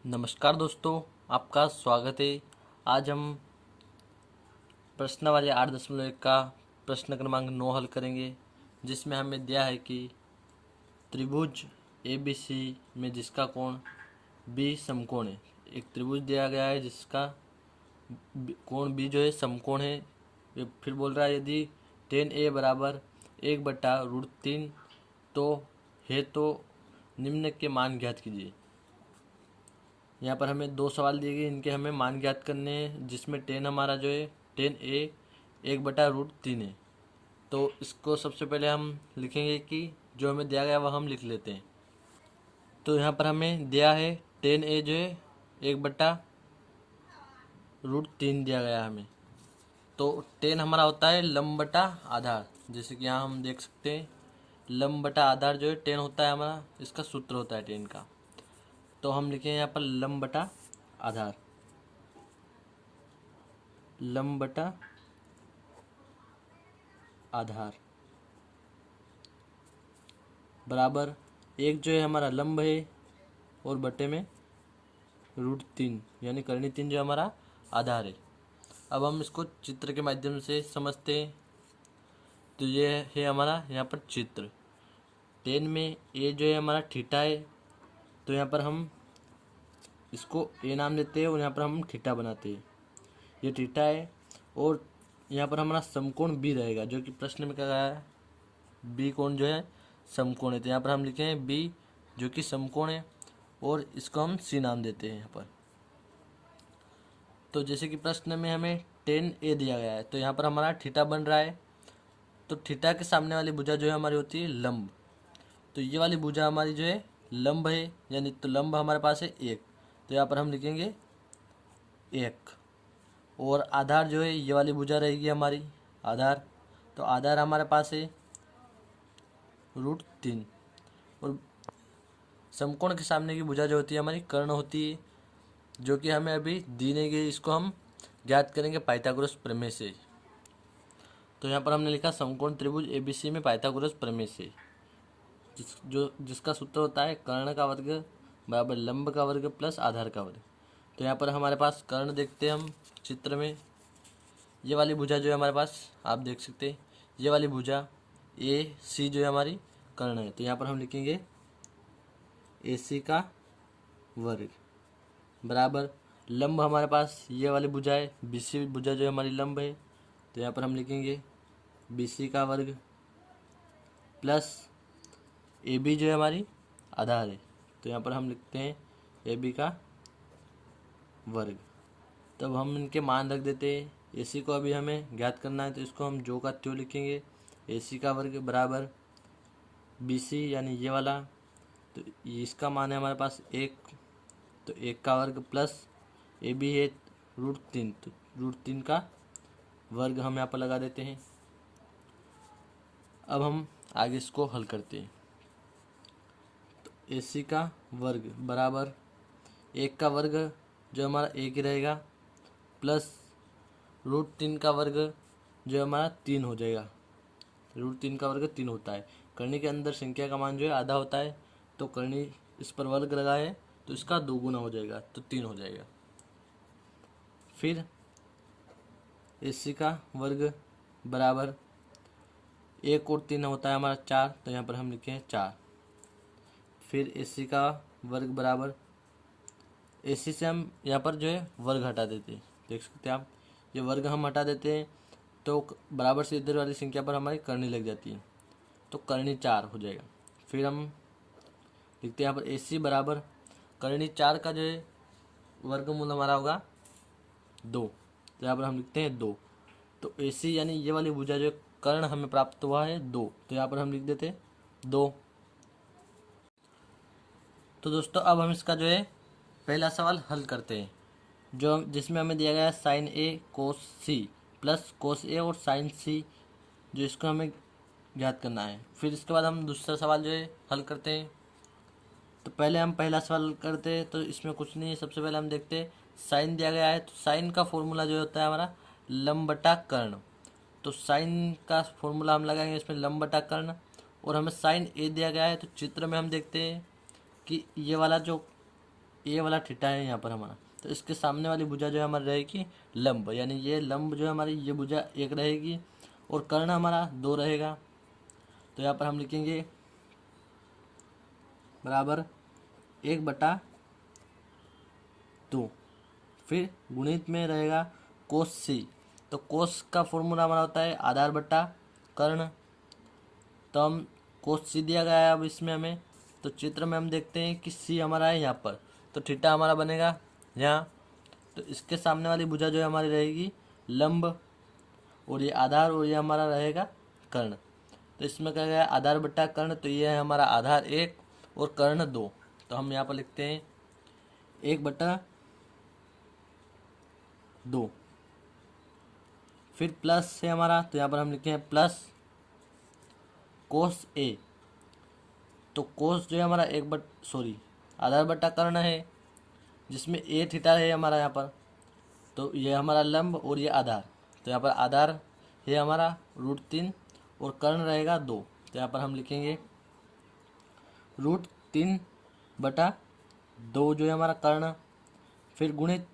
नमस्कार दोस्तों, आपका स्वागत है। आज हम प्रश्नावली 8.1 का प्रश्न क्रमांक 9 हल करेंगे, जिसमें हमें दिया है कि त्रिभुज ABC में जिसका कोण B समकोण है। एक त्रिभुज दिया गया है जिसका कोण B जो है समकोण है। ये फिर बोल रहा है यदि tan A बराबर 1/√3 तो निम्न के मान ज्ञात कीजिए। यहाँ पर हमें दो सवाल दिए गए, इनके हमें मान ज्ञात करने हैं, जिसमें टेन हमारा जो है tan A 1/√3 है। तो इसको सबसे पहले हम लिखेंगे कि जो हमें दिया गया वह हम लिख लेते हैं। तो यहाँ पर हमें दिया है tan A जो है 1/√3 दिया गया हमें। तो tan हमारा होता है लंब बटा आधार, जैसे कि यहाँ हम देख सकते हैं लंब बटा आधार जो है tan होता है हमारा, इसका सूत्र होता है tan का। तो हम लिखेंगे यहाँ पर लंब बटा आधार, लंब बटा आधार बराबर एक जो है हमारा लंब है और बटे में √3 यानी करनी 3 जो हमारा आधार है। अब हम इसको चित्र के माध्यम से समझते हैं। तो ये है हमारा यहाँ पर चित्र। टेन में ए जो है हमारा थीटा है, तो यहाँ पर हम इसको ए नाम देते हैं और यहाँ पर हम थीटा बनाते हैं। ये थीटा है और यहाँ पर हमारा समकोण बी रहेगा, जो कि प्रश्न में क्या कहा है, बी कोण जो है समकोण है। तो यहाँ पर हम लिखे हैं बी जो कि समकोण है और इसको हम सी नाम देते हैं यहाँ पर। तो जैसे कि प्रश्न में हमें tan A दिया गया है, तो यहाँ पर हमारा थीटा बन रहा है। तो थीटा के सामने वाली भुजा जो है हमारी होती है लंब। तो ये वाली भुजा हमारी जो है लंब है, यानी तो लंब हमारे पास है 1। तो यहाँ पर हम लिखेंगे 1 और आधार जो है ये वाली भुजा रहेगी हमारी आधार। तो आधार हमारे पास है √3 और समकोण के सामने की भुजा जो होती है हमारी कर्ण होती है, जो कि हमें अभी दी नहीं गई। इसको हम ज्ञात करेंगे पाइथागोरस प्रमेय से। तो यहाँ पर हमने लिखा समकोण त्रिभुज ABC में पाइथागोरस प्रमेय से, जिसका सूत्र होता है कर्ण का वर्ग बराबर लंब का वर्ग प्लस आधार का वर्ग। तो यहाँ पर हमारे पास कर्ण देखते हैं हम चित्र में। ये वाली भुजा जो है हमारे पास आप देख सकते हैं, ये वाली भुजा AC जो है हमारी कर्ण है। तो यहाँ पर हम लिखेंगे AC का वर्ग बराबर लंब हमारे पास ये वाली भुजा है, BC भुजा जो है हमारी लंब है। तो यहाँ पर हम लिखेंगे BC का वर्ग प्लस AB जो है हमारी आधार है। तो यहाँ पर हम लिखते हैं AB का वर्ग। तब हम इनके मान रख देते हैं। AC को अभी हमें ज्ञात करना है, तो इसको हम जो का त्यों लिखेंगे। AC का वर्ग बराबर BC यानी ये वाला, तो इसका मान है हमारे पास 1, तो 1 का वर्ग प्लस AB है √3, तो √3 का वर्ग हम यहाँ पर लगा देते हैं। अब हम आगे इसको हल करते हैं। तो AC का वर्ग बराबर 1 का वर्ग जो हमारा 1 ही रहेगा प्लस √3 का वर्ग जो हमारा 3 हो जाएगा। √3 का वर्ग 3 होता है। करनी के अंदर संख्या का मान जो है आधा होता है, तो करनी इस पर वर्ग लगा है तो इसका 2 गुना हो जाएगा, तो 3 हो जाएगा। फिर AC का वर्ग बराबर 1 और 3 होता है हमारा 4, तो यहाँ पर हम लिखे हैं 4। फिर AC का वर्ग बराबर AC से हम यहाँ पर जो है वर्ग हटा देते हैं, देख सकते हैं आप, ये वर्ग हम हटा देते हैं तो बराबर से इधर वाली संख्या पर हमारी करनी लग जाती है, तो करनी 4 हो जाएगा। फिर हम लिखते हैं यहाँ पर AC बराबर करनी 4 का जो है वर्गमूल हमारा होगा 2, तो यहाँ पर हम लिखते हैं 2। तो AC यानी ये वाली भुजा जो कर्ण हमें प्राप्त हुआ है 2, तो यहाँ पर हम लिख देते हैं 2। तो दोस्तों अब हम इसका जो है पहला सवाल हल करते हैं, जो जिसमें हमें दिया गया है sin A cos C plus cos A और sin C, जो इसको हमें ज्ञात करना है। फिर इसके बाद हम दूसरा सवाल जो है हल करते हैं। तो पहले हम पहला सवाल करते हैं, तो इसमें कुछ नहीं है। सबसे पहले हम देखते हैं साइन दिया गया है, तो साइन का फॉर्मूला जो होता है हमारा लंब बटा कर्ण। तो साइन का फॉर्मूला हम लगाएंगे इसमें लंब बटा कर्ण, और हमें साइन A दिया गया है। तो चित्र में हम देखते हैं कि ये वाला जो ए वाला थीटा है यहाँ पर हमारा, तो इसके सामने वाली भुजा जो है हमारी रहेगी लंब, यानी ये लंब जो है हमारी ये भुजा एक रहेगी और कर्ण हमारा 2 रहेगा। तो यहाँ पर हम लिखेंगे बराबर 1/2, फिर गुणित में रहेगा कोस सी। तो कोस का फॉर्मूला हमारा होता है आधार बटा कर्ण, तो हम कोस सी दिया गया है अब इसमें हमें, तो चित्र में हम देखते हैं कि सी हमारा है यहाँ पर, तो थीटा हमारा बनेगा यहाँ। तो इसके सामने वाली भुजा जो है हमारी रहेगी लंब और ये आधार और ये हमारा रहेगा कर्ण। तो इसमें क्या गया आधार बटा कर्ण, तो ये है हमारा आधार 1 और कर्ण 2। तो हम यहाँ पर लिखते हैं 1/2, फिर प्लस है हमारा, तो यहाँ पर हम लिखते हैं प्लस कोस ए। तो कोस जो है हमारा आधार बटा कर्ण है जिसमें ए थीटा है हमारा यहाँ पर, तो ये हमारा लंब और ये आधार, तो यहाँ पर आधार है हमारा √3 और कर्ण रहेगा 2। तो यहाँ पर हम लिखेंगे √3/2 जो है हमारा कर्ण, फिर गुणित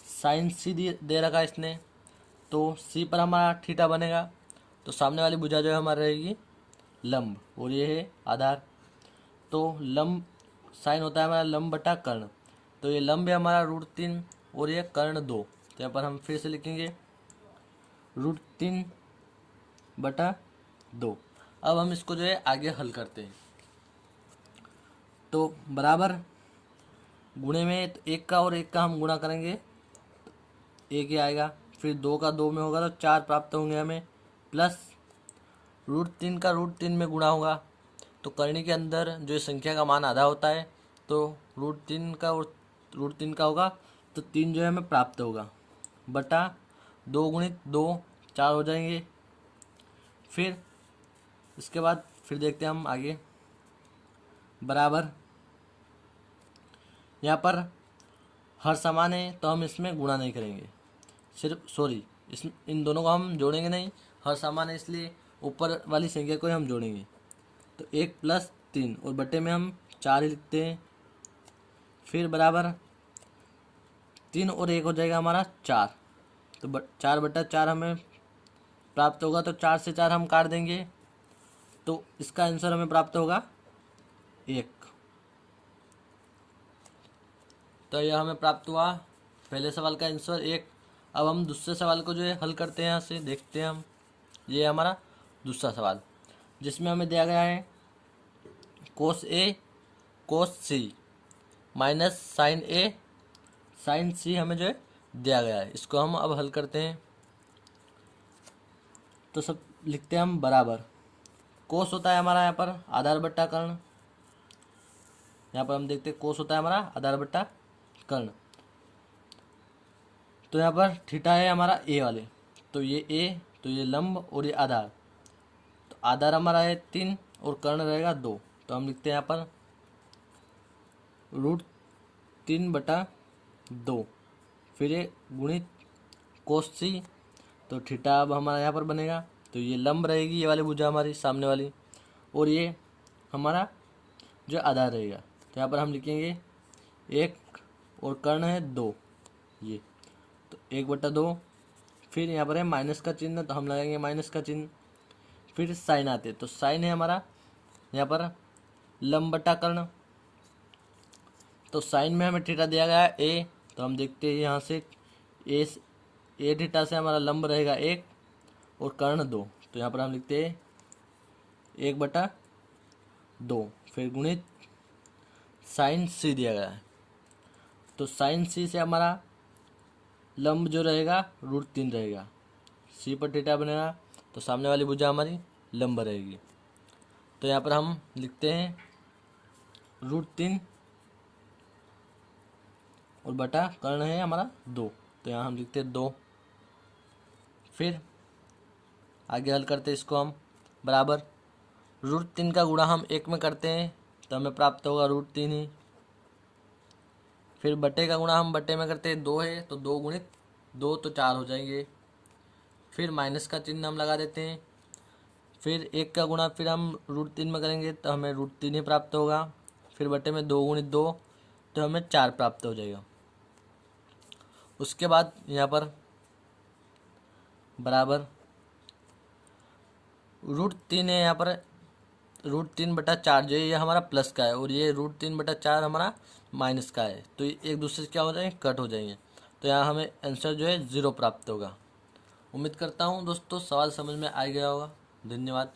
साइन सी दे रखा है इसने, तो सी पर हमारा थीटा बनेगा, तो सामने वाली भुजा जो है हमारी रहेगी लंब और ये है आधार। तो लंब साइन होता है हमारा लंब बटा कर्ण, तो ये लंब है हमारा √3 और ये कर्ण 2। तो यहाँ पर हम फिर से लिखेंगे √3/2। अब हम इसको जो है आगे हल करते हैं, तो बराबर गुणे में तो 1 का और 1 का हम गुणा करेंगे, 1 ही आएगा, फिर 2 का 2 में होगा तो 4 प्राप्त होंगे हमें, प्लस √3 का √3 में गुणा होगा, तो करनी के अंदर जो संख्या का मान आधा होता है, तो √3 का और √3 का होगा तो 3 जो है हमें प्राप्त होगा, बटा 2 गुणित 2 4 हो जाएंगे। फिर इसके बाद फिर देखते हैं हम आगे, बराबर यहाँ पर हर समान है तो हम इसमें गुणा नहीं करेंगे, इन दोनों को हम जोड़ेंगे नहीं, हर समान है इसलिए ऊपर वाली संख्या को ही हम जोड़ेंगे। तो 1 + 3 और बटे में हम 4 ही लिखते हैं, फिर बराबर 3 और 1 हो जाएगा हमारा 4, तो 4/4 हमें प्राप्त होगा, तो 4 से 4 हम काट देंगे, तो इसका आंसर हमें प्राप्त होगा 1। तो यह हमें प्राप्त हुआ पहले सवाल का आंसर 1। अब हम दूसरे सवाल को जो है हल करते हैं, यहाँ से देखते हैं हम, ये है हमारा दूसरा सवाल जिसमें हमें दिया गया है कोस ए कोस सी माइनस साइन ए साइन सी हमें जो है दिया गया है। इसको हम अब हल करते हैं, तो सब लिखते हैं हम बराबर कोस होता है हमारा यहाँ पर आधार बट्टा कर्ण, यहाँ पर हम देखते हैं कोस होता है हमारा आधार बट्टा कर्ण, तो यहाँ पर थीटा है हमारा ए वाले, तो ये ए, तो ये लंब और ये आधार, तो आधार हमारा है 3 और कर्ण रहेगा 2, तो हम लिखते हैं यहाँ पर √3/2, फिर ये गुणित कोस सी, तो थीटा अब हमारा यहाँ पर बनेगा, तो ये लंब रहेगी ये वाली भुजा हमारी सामने वाली, और ये हमारा जो आधार रहेगा, तो यहाँ पर हम लिखेंगे 1 और कर्ण है 2, ये तो 1/2, फिर यहाँ पर है माइनस का चिन्ह, तो हम लगाएंगे माइनस का चिन्ह, फिर साइन आते, तो साइन है हमारा यहाँ पर लंब बटा कर्ण, तो साइन में हमें थीटा दिया गया है ए, तो हम देखते हैं यहाँ से ए थीटा से हमारा लंब रहेगा 1 और कर्ण 2, तो यहाँ पर हम लिखते हैं 1/2, फिर गुणित साइन सी दिया गया है, तो साइन सी से हमारा लंब जो रहेगा √3 रहेगा, सी पर थीटा बनेगा, तो सामने वाली भुजा हमारी लंब रहेगी, तो यहाँ पर हम लिखते हैं √3 और बटा कर्ण है हमारा 2, तो यहाँ हम लिखते हैं 2। फिर आगे हल करते हैं इसको हम, बराबर √3 का गुणा हम 1 में करते हैं तो हमें प्राप्त होगा √3 ही, फिर बटे का गुणा हम बटे में करते हैं 2 है, तो 2 गुणित 2 तो 4 हो जाएंगे, फिर माइनस का चिन्ह हम लगा देते हैं, फिर 1 का गुणा फिर हम √3 में करेंगे तो हमें √3 ही प्राप्त होगा, फिर बटे में 2 गुणित 2 तो हमें 4 प्राप्त हो जाएगा। उसके बाद यहाँ पर बराबर √3 है, यहाँ पर √3/4 जो है ये हमारा प्लस का है, और ये √3/4 हमारा माइनस का है, तो ये एक दूसरे से क्या हो जाएंगे, कट हो जाएंगे। तो यहाँ हमें आंसर जो है 0 प्राप्त होगा। उम्मीद करता हूँ दोस्तों सवाल समझ में आ गया होगा। धन्यवाद।